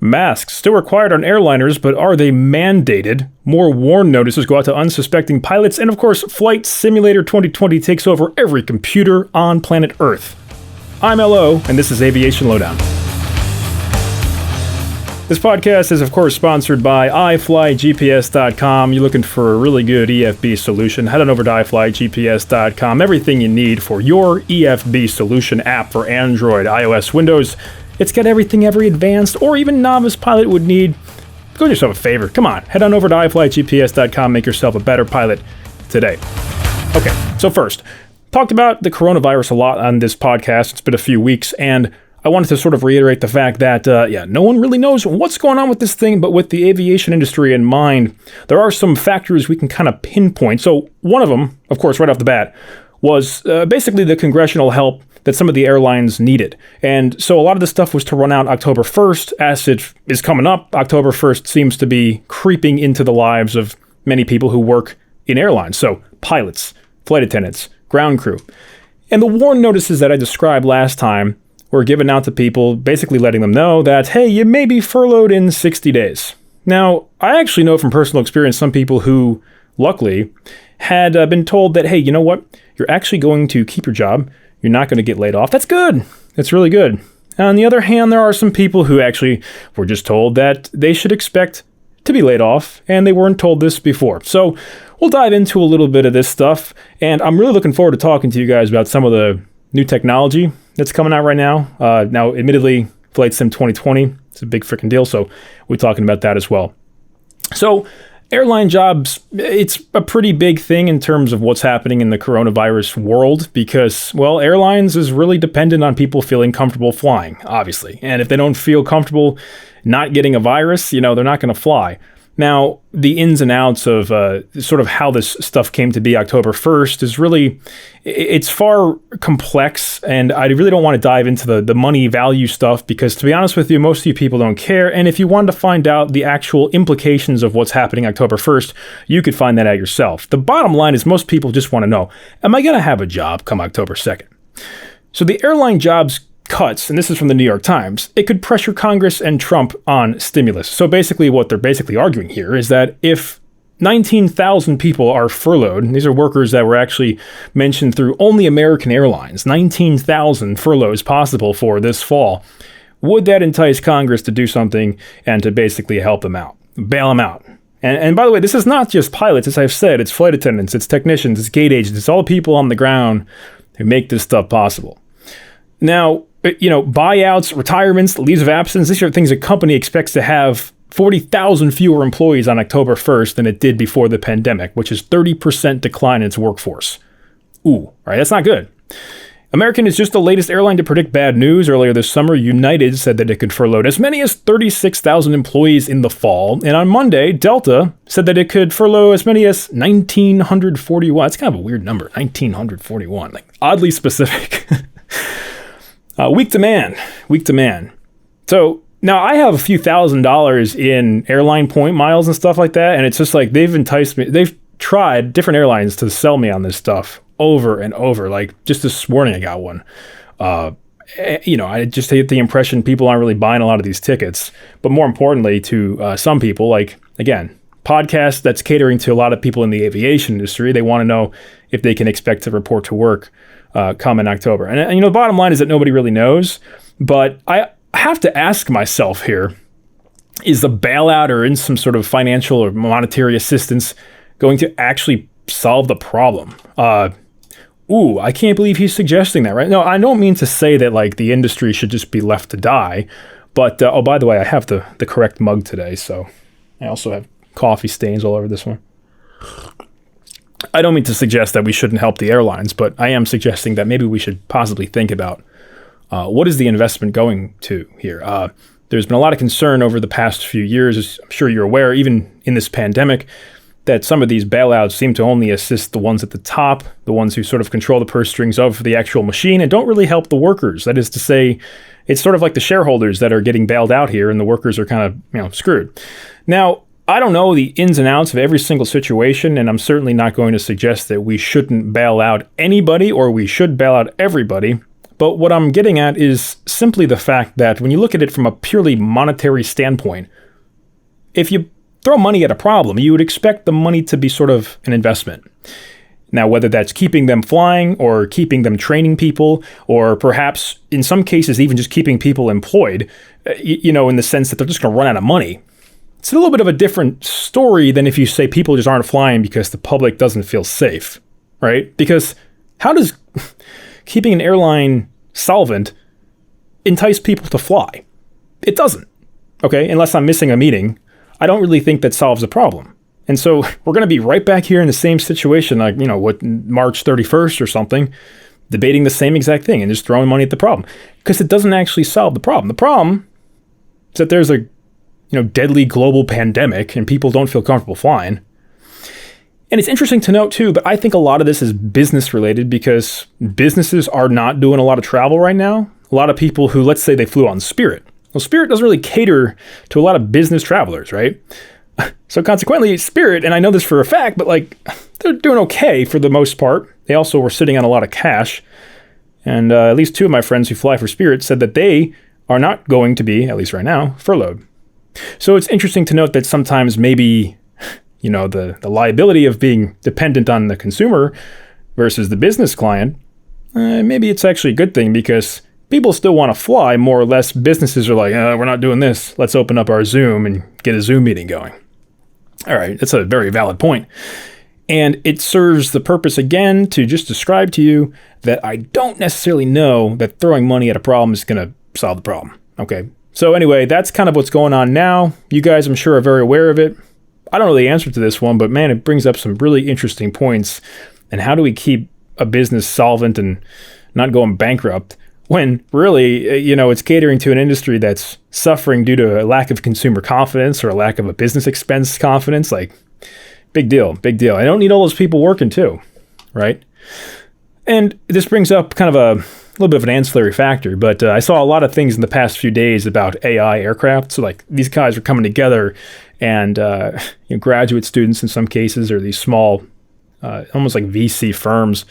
Masks still required on airliners, but are they mandated? More warn notices go out to unsuspecting pilots. And of course, Flight Simulator 2020 takes over every computer on planet Earth. I'm LO, and this is Aviation Lowdown. This podcast is, of course, sponsored by iFlyGPS.com. You're looking for a really good EFB solution, head on over to iFlyGPS.com. Everything you need for your EFB solution app for Android, iOS, Windows. It's got everything every advanced or even novice pilot would need. Go do yourself a favor. Come on, head on over to iFlyGPS.com. Make yourself a better pilot today. Okay, so first, talked about the coronavirus a lot on this podcast. It's been a few weeks, and I wanted to sort of reiterate the fact that, no one really knows what's going on with this thing, but with the aviation industry in mind, there are some factors we can kind of pinpoint. So one of them, of course, right off the bat, was basically the congressional help that some of the airlines needed. And so a lot of this stuff was to run out October 1st. As it is coming up, October 1st seems to be creeping into the lives of many people who work in airlines. So pilots, flight attendants, ground crew. And the warn notices that I described last time were given out to people, basically letting them know that, hey, you may be furloughed in 60 days. Now, I actually know from personal experience some people who, luckily, had been told that, hey, you know what? You're actually going to keep your job. You're not going to get laid off. That's good. That's really good. On the other hand, there are some people who actually were just told that they should expect to be laid off, and they weren't told this before. So we'll dive into a little bit of this stuff, and I'm really looking forward to talking to you guys about some of the new technology that's coming out right now. Now, admittedly, Flight Sim 2020, it's a big freaking deal, so we're talking about that as well. So airline jobs, it's a pretty big thing in terms of what's happening in the coronavirus world because, well, airlines is really dependent on people feeling comfortable flying, obviously. And if they don't feel comfortable not getting a virus, they're not going to fly. Now, the ins and outs of sort of how this stuff came to be October 1st is really, it's far complex, and I really don't want to dive into the money value stuff because, to be honest with you, most of you people don't care, and if you wanted to find out the actual implications of what's happening October 1st, you could find that out yourself. The bottom line is most people just want to know, am I going to have a job come October 2nd? So the airline jobs cuts, and this is from the New York Times, it could pressure Congress and Trump on stimulus. So basically what they're basically arguing here is that if 19,000 people are furloughed, and these are workers that were actually mentioned through only American Airlines, 19,000 furloughs possible for this fall, would that entice Congress to do something and to basically help them out, bail them out? And by the way, this is not just pilots, as I've said, it's flight attendants, it's technicians, it's gate agents, it's all the people on the ground who make this stuff possible. Now, buyouts, retirements, leaves of absence, these are things a company expects to have 40,000 fewer employees on October 1st than it did before the pandemic, which is 30% decline in its workforce. Ooh, right, that's not good. American is just the latest airline to predict bad news. Earlier this summer, United said that it could furlough as many as 36,000 employees in the fall. And on Monday, Delta said that it could furlough as many as 1,941. That's kind of a weird number, 1,941, like oddly specific. Weak demand. So now I have a few $1,000s in airline point miles and stuff like that. And it's just like they've enticed me. They've tried different airlines to sell me on this stuff over and over. Like just this morning I got one. I just get the impression people aren't really buying a lot of these tickets. But more importantly to some people, like, again, podcast that's catering to a lot of people in the aviation industry. They want to know if they can expect to report to work come in October. And the bottom line is that nobody really knows, but I have to ask myself here, is the bailout or in some sort of financial or monetary assistance going to actually solve the problem? I can't believe he's suggesting that, right? No, I don't mean to say that like the industry should just be left to die, but by the way, I have the correct mug today, so I also have coffee stains all over this one. I don't mean to suggest that we shouldn't help the airlines, but I am suggesting that maybe we should possibly think about what is the investment going to here. There's been a lot of concern over the past few years, as I'm sure you're aware, even in this pandemic, that some of these bailouts seem to only assist the ones at the top, the ones who sort of control the purse strings of the actual machine, and don't really help the workers. That is to say, it's sort of like the shareholders that are getting bailed out here, and the workers are kind of, screwed. Now, I don't know the ins and outs of every single situation, and I'm certainly not going to suggest that we shouldn't bail out anybody or we should bail out everybody. But what I'm getting at is simply the fact that when you look at it from a purely monetary standpoint, if you throw money at a problem, you would expect the money to be sort of an investment. Now, whether that's keeping them flying or keeping them training people, or perhaps in some cases even just keeping people employed, in the sense that they're just going to run out of money. It's a little bit of a different story than if you say people just aren't flying because the public doesn't feel safe, right? Because how does keeping an airline solvent entice people to fly? It doesn't, okay? Unless I'm missing a meeting, I don't really think that solves the problem. And so we're going to be right back here in the same situation, like, March 31st or something, debating the same exact thing and just throwing money at the problem. Because it doesn't actually solve the problem. The problem is that there's a, deadly global pandemic and people don't feel comfortable flying. And it's interesting to note too, but I think a lot of this is business related because businesses are not doing a lot of travel right now. A lot of people who, let's say they flew on Spirit. Well, Spirit doesn't really cater to a lot of business travelers, right? So consequently, Spirit, and I know this for a fact, but they're doing okay for the most part. They also were sitting on a lot of cash. And at least two of my friends who fly for Spirit said that they are not going to be, at least right now, furloughed. So it's interesting to note that sometimes maybe, the liability of being dependent on the consumer versus the business client, maybe it's actually a good thing because people still want to fly more or less. Businesses are like, we're not doing this. Let's open up our Zoom and get a Zoom meeting going. All right, that's a very valid point. And it serves the purpose again to just describe to you that I don't necessarily know that throwing money at a problem is going to solve the problem. Okay, so anyway, that's kind of what's going on now. You guys, I'm sure, are very aware of it. I don't know the answer to this one, but man, it brings up some really interesting points. And how do we keep a business solvent and not going bankrupt when really, it's catering to an industry that's suffering due to a lack of consumer confidence or a lack of a business expense confidence? Big deal. I don't need all those people working too, right? And this brings up kind of a little bit of an ancillary factor, but I saw a lot of things in the past few days about AI aircraft. So these guys are coming together and graduate students in some cases, or these small, almost like VC firms,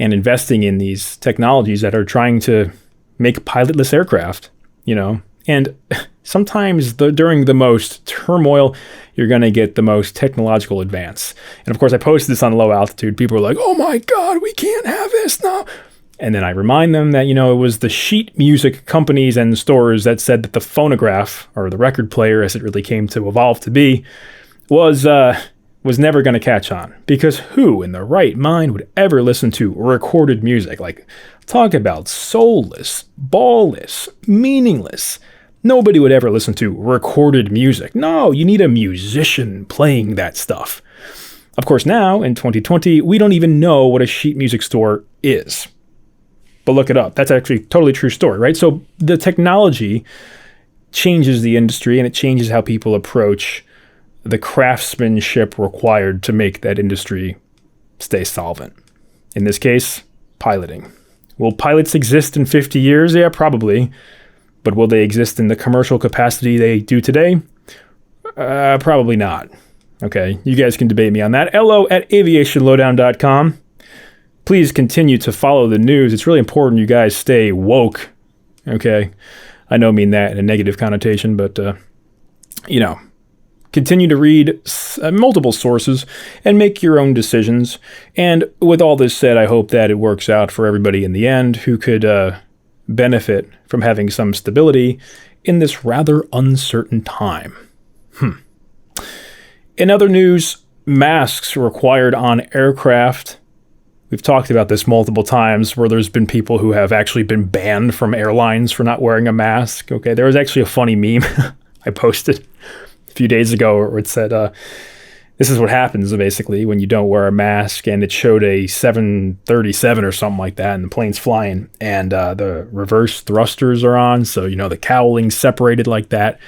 and investing in these technologies that are trying to make pilotless aircraft, And sometimes during the most turmoil, you're going to get the most technological advance. And of course, I posted this on Low Altitude. People were like, oh my God, we can't have this now. And then I remind them that, it was the sheet music companies and stores that said that the phonograph, or the record player as it really came to evolve to be, was never going to catch on. Because who in their right mind would ever listen to recorded music? Talk about soulless, ballless, meaningless. Nobody would ever listen to recorded music. No, you need a musician playing that stuff. Of course, now, in 2020, we don't even know what a sheet music store is. But look it up. That's actually a totally true story, right? So the technology changes the industry, and it changes how people approach the craftsmanship required to make that industry stay solvent. In this case, piloting. Will pilots exist in 50 years? Yeah, probably. But will they exist in the commercial capacity they do today? Probably not. Okay, you guys can debate me on that. LO@aviationlowdown.com. Please continue to follow the news. It's really important you guys stay woke. Okay, I don't mean that in a negative connotation, but, continue to read multiple sources and make your own decisions. And with all this said, I hope that it works out for everybody in the end who could benefit from having some stability in this rather uncertain time. In other news, masks required on aircraft. We've talked about this multiple times where there's been people who have actually been banned from airlines for not wearing a mask. Okay, there was actually a funny meme I posted a few days ago where it said, this is what happens basically when you don't wear a mask, and it showed a 737 or something like that, and the plane's flying, and the reverse thrusters are on, so the cowling's separated like that,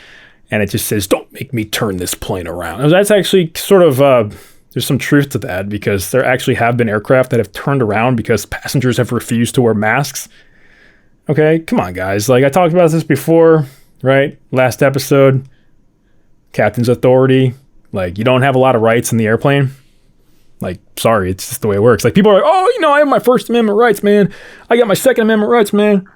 and it just says, don't make me turn this plane around. And that's actually sort of, there's some truth to that, because there actually have been aircraft that have turned around because passengers have refused to wear masks. Okay, come on guys, I talked about this before, right? Last episode, captain's authority. You don't have a lot of rights in the airplane. Like, sorry, it's just the way it works. Like, people are like, oh, I have my First Amendment rights, man. I got my Second Amendment rights, man.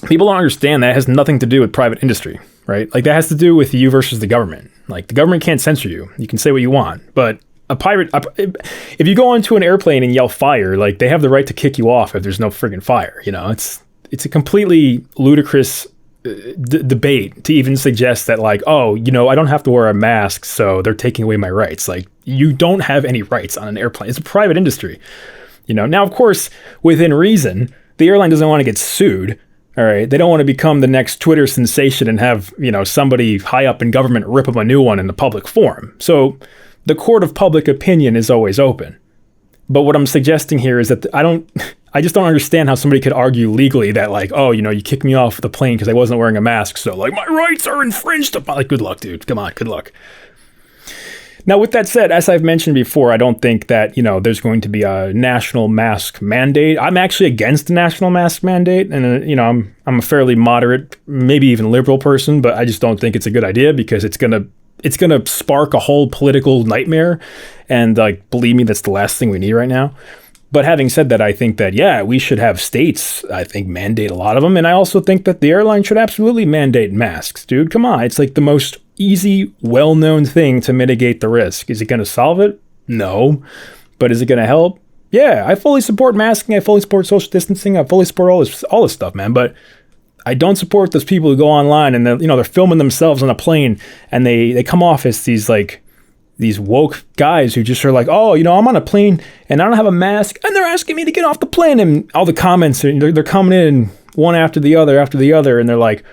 People don't understand that has nothing to do with private industry, right? Like, that has to do with you versus the government. Like, the government can't censor you. You can say what you want, but if you go onto an airplane and yell fire, like, they have the right to kick you off if there's no friggin' fire. It's a completely ludicrous debate to even suggest that, like, oh, I don't have to wear a mask, so they're taking away my rights. Like, you don't have any rights on an airplane. It's a private industry. Now, of course, within reason, the airline doesn't want to get sued. All right. They don't want to become the next Twitter sensation and have, somebody high up in government rip them a new one in the public forum. So the court of public opinion is always open. But what I'm suggesting here is that I just don't understand how somebody could argue legally that, like, oh, you kicked me off the plane because I wasn't wearing a mask. So, like, my rights are infringed upon. Like, good luck, dude. Come on. Good luck. Now, with that said, as I've mentioned before, I don't think that, there's going to be a national mask mandate. I'm actually against the national mask mandate. And, I'm a fairly moderate, maybe even liberal person, but I just don't think it's a good idea because it's going to spark a whole political nightmare. And, like, believe me, that's the last thing we need right now. But having said that, I think that, yeah, we should have states, I think, mandate a lot of them. And I also think that the airline should absolutely mandate masks, dude. Come on. It's like the most easy, well-known thing to mitigate the risk. Is it going to solve it? No. But is it going to help? Yeah, I fully support masking. I fully support social distancing. I fully support all this stuff, man. But I don't support those people who go online and they're filming themselves on a plane and they come off as these woke guys who just are like, oh, I'm on a plane and I don't have a mask and they're asking me to get off the plane, and all the comments, they're coming in one after the other, and they're like,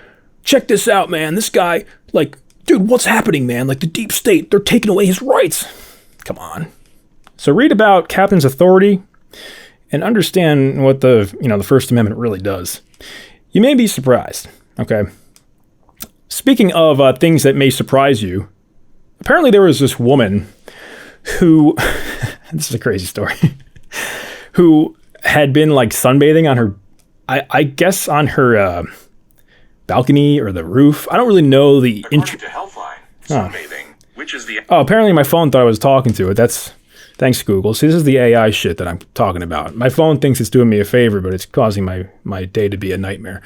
check this out, man. This guy, like, dude, what's happening, man? Like, the deep state, they're taking away his rights. Come on. So read about captain's authority and understand what the First Amendment really does. You may be surprised. Okay. Speaking of things that may surprise you, apparently there was this woman who, this is a crazy story, who had been, like, sunbathing on her, I guess on her balcony or the roof. I don't really know the... According to Healthline, sunbathing, which is the... Oh, apparently my phone thought I was talking to it. Thanks, Google. See, this is the AI shit that I'm talking about. My phone thinks it's doing me a favor, but it's causing my day to be a nightmare.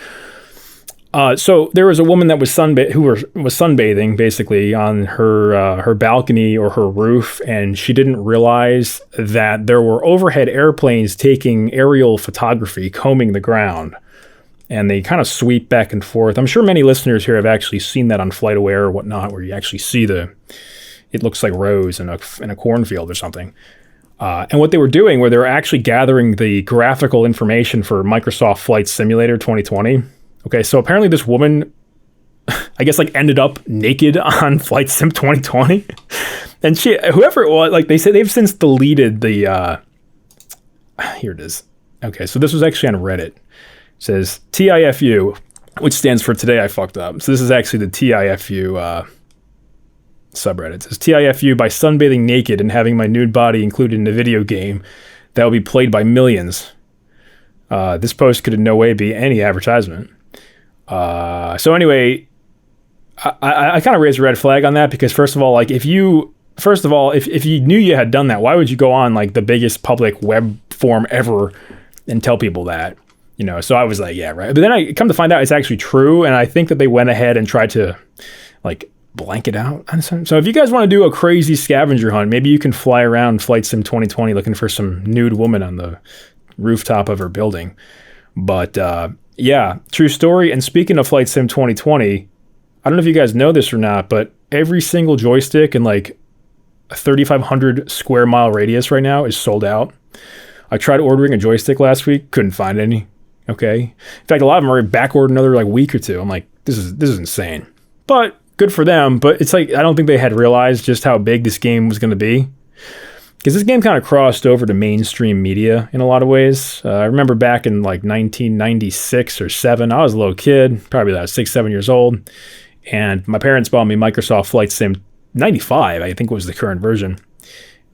So there was a woman that was sunbathing basically on her balcony or her roof, and she didn't realize that there were overhead airplanes taking aerial photography, combing the ground, and they kind of sweep back and forth. I'm sure many listeners here have actually seen that on FlightAware or whatnot, where you actually see it looks like rows in a cornfield or something. And what they were doing, where they were actually gathering the graphical information for Microsoft Flight Simulator 2020. Okay, so apparently this woman, I guess, like, ended up naked on Flight Sim 2020. And whoever it was, like, they say they've since deleted the, here it is. Okay, so this was actually on Reddit. It says TIFU, which stands for Today I Fucked Up. So this is actually the TIFU subreddit. It says TIFU, by sunbathing naked and having my nude body included in a video game that will be played by millions. This post could in no way be any advertisement. So anyway, I kind of raised a red flag on that because first of all, if you knew you had done that, why would you go on, like, the biggest public web forum ever and tell people that, So I was like, yeah, right. But then I come to find out it's actually true. And I think that they went ahead and tried to, like, blank it out. So if you guys want to do a crazy scavenger hunt, maybe you can fly around Flight Sim 2020 looking for some nude woman on the rooftop of her building. But, yeah, true story. And speaking of Flight Sim 2020, I don't know if you guys know this or not, but every single joystick in, like, a 3,500 square mile radius right now is sold out. I tried ordering a joystick last week, couldn't find any. Okay. In fact, a lot of them are backward another, like, week or two. I'm like, this is insane. But good for them. But it's like, I don't think they had realized just how big this game was going to be. Because this game kind of crossed over to mainstream media in a lot of ways. I remember back in, like, 1996 or 7, I was a little kid, probably about 6, 7 years old. And my parents bought me Microsoft Flight Sim 95, I think was the current version.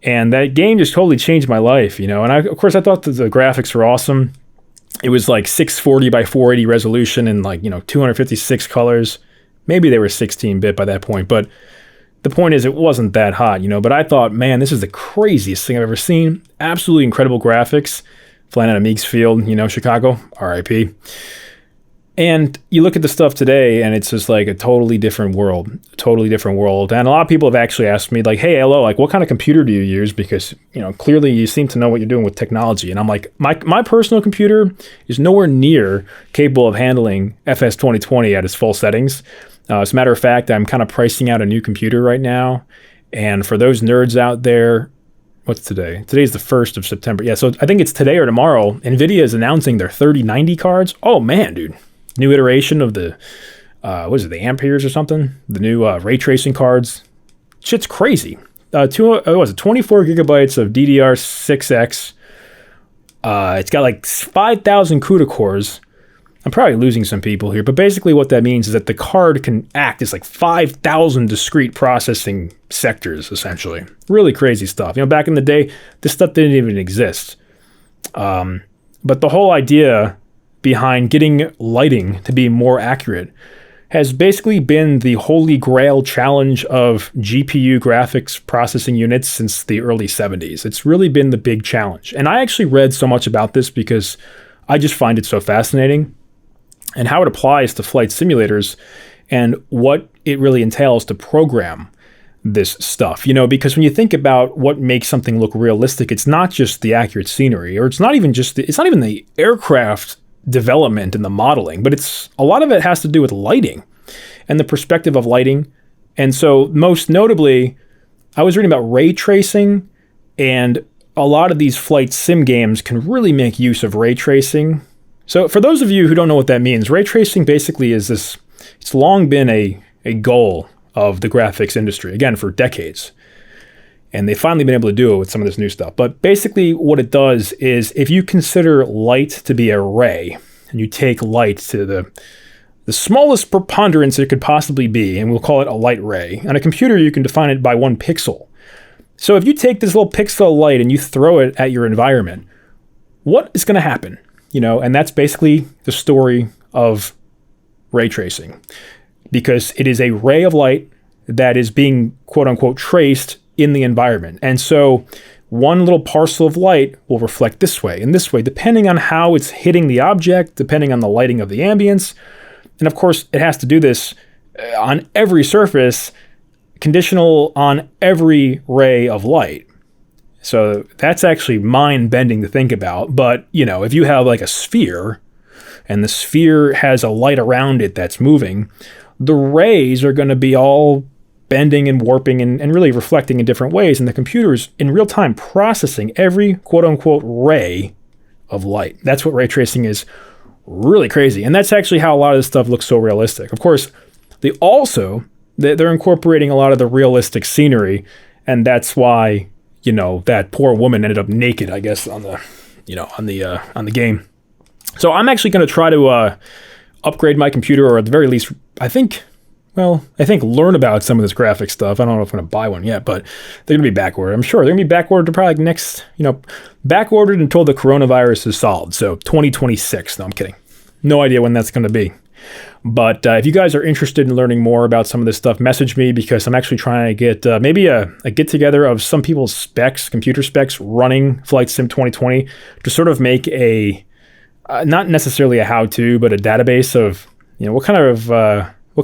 And that game just totally changed my life, And of course, I thought that the graphics were awesome. It was like 640 by 480 resolution and, like, 256 colors. Maybe they were 16-bit by that point, but the point is, it wasn't that hot, but I thought, man, this is the craziest thing I've ever seen. Absolutely incredible graphics. Flying out of Meeks Field, Chicago, RIP. And you look at the stuff today, and it's just like a totally different world. And a lot of people have actually asked me, like, hey, LO, like, what kind of computer do you use? Because, clearly you seem to know what you're doing with technology. And I'm like, my personal computer is nowhere near capable of handling FS2020 at its full settings. As a matter of fact, I'm kind of pricing out a new computer right now. And for those nerds out there, what's today? Today's the 1st of September. Yeah, so I think it's today or tomorrow. NVIDIA is announcing their 3090 cards. Oh, man, dude. New iteration of the, the Amperes or something? The new ray tracing cards. Shit's crazy. 24 gigabytes of DDR6X. It's got like 5,000 CUDA cores. I'm probably losing some people here, but basically what that means is that the card can act as like 5,000 discrete processing sectors, essentially. Really crazy stuff. Back in the day, this stuff didn't even exist. But the whole idea behind getting lighting to be more accurate has basically been the holy grail challenge of GPU graphics processing units since the early 70s. It's really been the big challenge. And I actually read so much about this because I just find it so fascinating and how it applies to flight simulators and what it really entails to program this stuff, because when you think about what makes something look realistic, it's not just the accurate scenery, or it's not even the aircraft development and the modeling, but a lot of it has to do with lighting and the perspective of lighting. And so most notably, I was reading about ray tracing, and a lot of these flight sim games can really make use of ray tracing. So for those of you who don't know what that means, ray tracing basically is this, it's long been a goal of the graphics industry, again, for decades. And they've finally been able to do it with some of this new stuff. But basically what it does is, if you consider light to be a ray, and you take light to the smallest preponderance it could possibly be, and we'll call it a light ray. On a computer, you can define it by 1 pixel. So if you take this little pixel of light and you throw it at your environment, what is going to happen? And that's basically the story of ray tracing. Because it is a ray of light that is being, quote unquote, traced in the environment. And so one little parcel of light will reflect this way and this way, depending on how it's hitting the object, depending on the lighting of the ambience. And of course, it has to do this on every surface, conditional on every ray of light. So that's actually mind-bending to think about. But, if you have like a sphere, and the sphere has a light around it that's moving, the rays are going to be all bending and warping and really reflecting in different ways. And the computer's in real time processing every quote-unquote ray of light. That's what ray tracing is. Really crazy. And that's actually how a lot of this stuff looks so realistic. Of course, they're incorporating a lot of the realistic scenery, and that's why, that poor woman ended up naked, I guess, on the game. So I'm actually going to try to upgrade my computer, or at the very least, I think learn about some of this graphic stuff. I don't know if I'm going to buy one yet, but they're going to be backordered. I'm sure they're going to be backordered to probably backordered until the coronavirus is solved. So 2026. No, I'm kidding. No idea when that's going to be. But if you guys are interested in learning more about some of this stuff, message me, because I'm actually trying to get maybe a get-together of some people's specs, computer specs, running Flight Sim 2020 to sort of make a, not necessarily a how-to, but a database of, what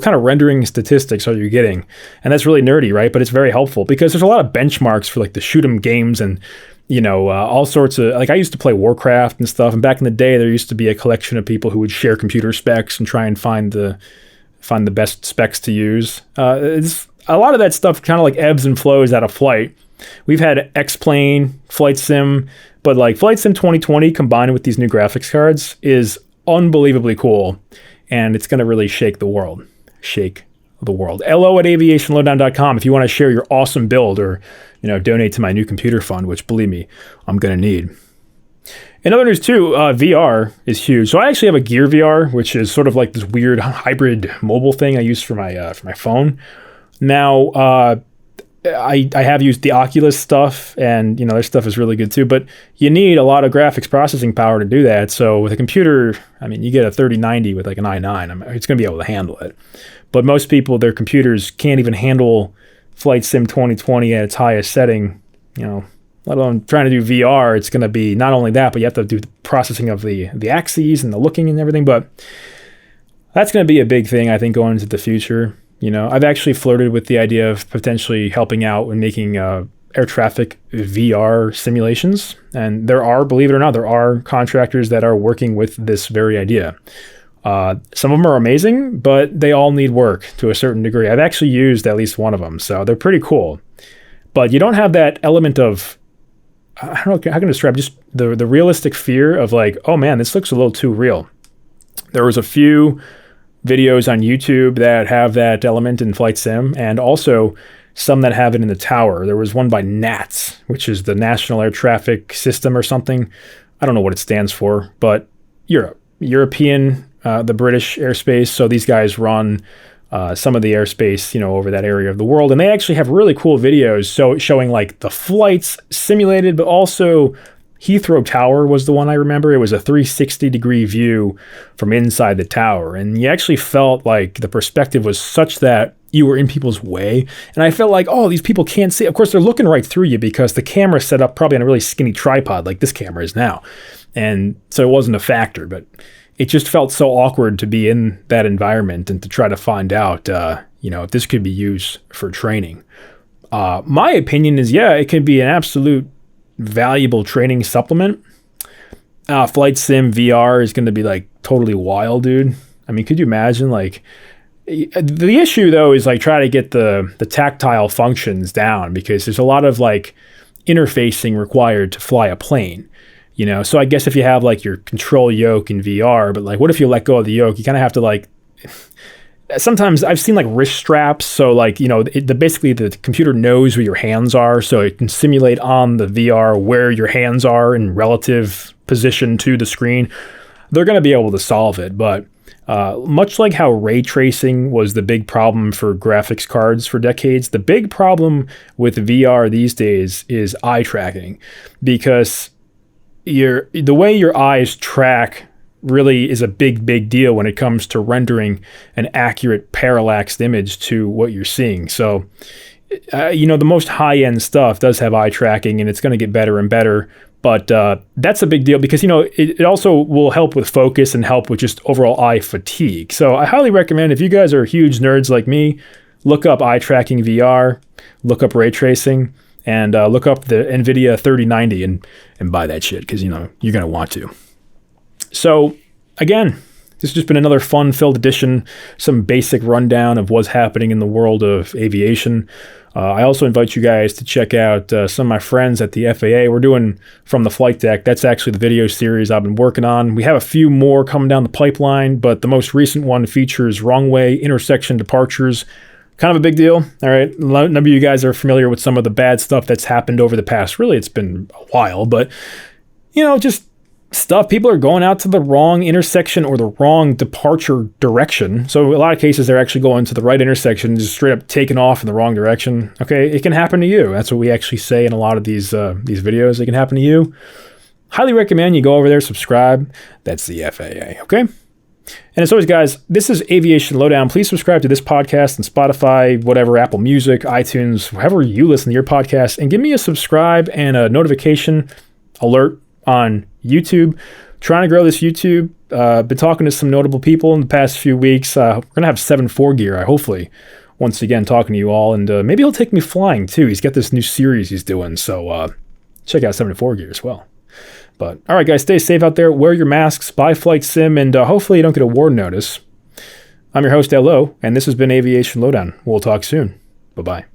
kind of rendering statistics are you getting? And that's really nerdy, right? But it's very helpful because there's a lot of benchmarks for like the shoot 'em games and, all sorts of, like I used to play Warcraft and stuff. And back in the day, there used to be a collection of people who would share computer specs and try and find the best specs to use. It's a lot of that stuff kind of like ebbs and flows out of flight. We've had X-Plane, Flight Sim, but like Flight Sim 2020 combined with these new graphics cards is unbelievably cool. And it's going to really shake the world. LO at aviationlowdown.com if you want to share your awesome build, or donate to my new computer fund, which, believe me, I'm going to need. In other news too, VR is huge. So I actually have a Gear VR, which is sort of like this weird hybrid mobile thing I use for my phone. Now, I have used the Oculus stuff, and their stuff is really good too, but you need a lot of graphics processing power to do that. So with a computer, you get a 3090 with like an i9, it's going to be able to handle it. But most people, their computers can't even handle Flight Sim 2020 at its highest setting, let alone trying to do VR, it's going to be not only that, but you have to do the processing of the axes and the looking and everything. But that's going to be a big thing, I think, going into the future. I've actually flirted with the idea of potentially helping out when making air traffic VR simulations. And believe it or not, there are contractors that are working with this very idea. Some of them are amazing, but they all need work to a certain degree. I've actually used at least one of them, so they're pretty cool. But you don't have that element of, I don't know how can I describe, just the realistic fear of like, oh man, this looks a little too real. There was a few videos on YouTube that have that element in Flight Sim, and also some that have it in the tower. There was one by NATS, which is the National Air Traffic System or something. I don't know what it stands for, but European, the British airspace. So these guys run some of the airspace, over that area of the world. And they actually have really cool videos showing like the flights simulated, but also Heathrow Tower was the one I remember. It was a 360-degree view from inside the tower. And you actually felt like the perspective was such that you were in people's way. And I felt like, oh, these people can't see. Of course, they're looking right through you because the camera's set up probably on a really skinny tripod like this camera is now. And so it wasn't a factor, but it just felt so awkward to be in that environment and to try to find out, if this could be used for training. My opinion is, it could be an absolute valuable training supplement. Flight Sim VR is going to be like totally wild, dude. I mean, could you imagine? Like, the issue though is like try to get the tactile functions down because there's a lot of like interfacing required to fly a plane. So I guess if you have like your control yoke in VR, but like what if you let go of the yoke? You kind of have to like, sometimes I've seen like wrist straps. So like, basically the computer knows where your hands are. So it can simulate on the VR where your hands are in relative position to the screen. They're going to be able to solve it. But much like how ray tracing was the big problem for graphics cards for decades, the big problem with VR these days is eye tracking, because the way your eyes track really is a big deal when it comes to rendering an accurate parallaxed image to what you're seeing. So, the most high-end stuff does have eye tracking, and it's going to get better and better. But that's a big deal because, it also will help with focus and help with just overall eye fatigue. So I highly recommend, if you guys are huge nerds like me, look up eye tracking VR, look up ray tracing, and look up the NVIDIA 3090 and buy that shit because, you're going to want to. So, again, this has just been another fun-filled edition, some basic rundown of what's happening in the world of aviation. I also invite you guys to check out some of my friends at the FAA. We're doing From the Flight Deck. That's actually the video series I've been working on. We have a few more coming down the pipeline, but the most recent one features wrong way intersection departures. Kind of a big deal. All right. A number of you guys are familiar with some of the bad stuff that's happened over the past. Really, it's been a while, but, just stuff. People are going out to the wrong intersection or the wrong departure direction. So a lot of cases, they're actually going to the right intersection, just straight up taking off in the wrong direction. Okay. It can happen to you. That's what we actually say in a lot of these videos. It can happen to you. Highly recommend you go over there, subscribe. That's the FAA. Okay. And as always, guys, this is Aviation Lowdown. Please subscribe to this podcast on Spotify, whatever, Apple Music, iTunes, wherever you listen to your podcast, and give me a subscribe and a notification alert on YouTube. Trying to grow this YouTube. Been talking to some notable people in the past few weeks. We're going to have 7.4 gear, hopefully, once again, talking to you all. And maybe he'll take me flying, too. He's got this new series he's doing, so check out 7.4 gear as well. But, all right, guys, stay safe out there. Wear your masks, buy Flight Sim, and hopefully you don't get a warn notice. I'm your host, LO, and this has been Aviation Lowdown. We'll talk soon. Bye-bye.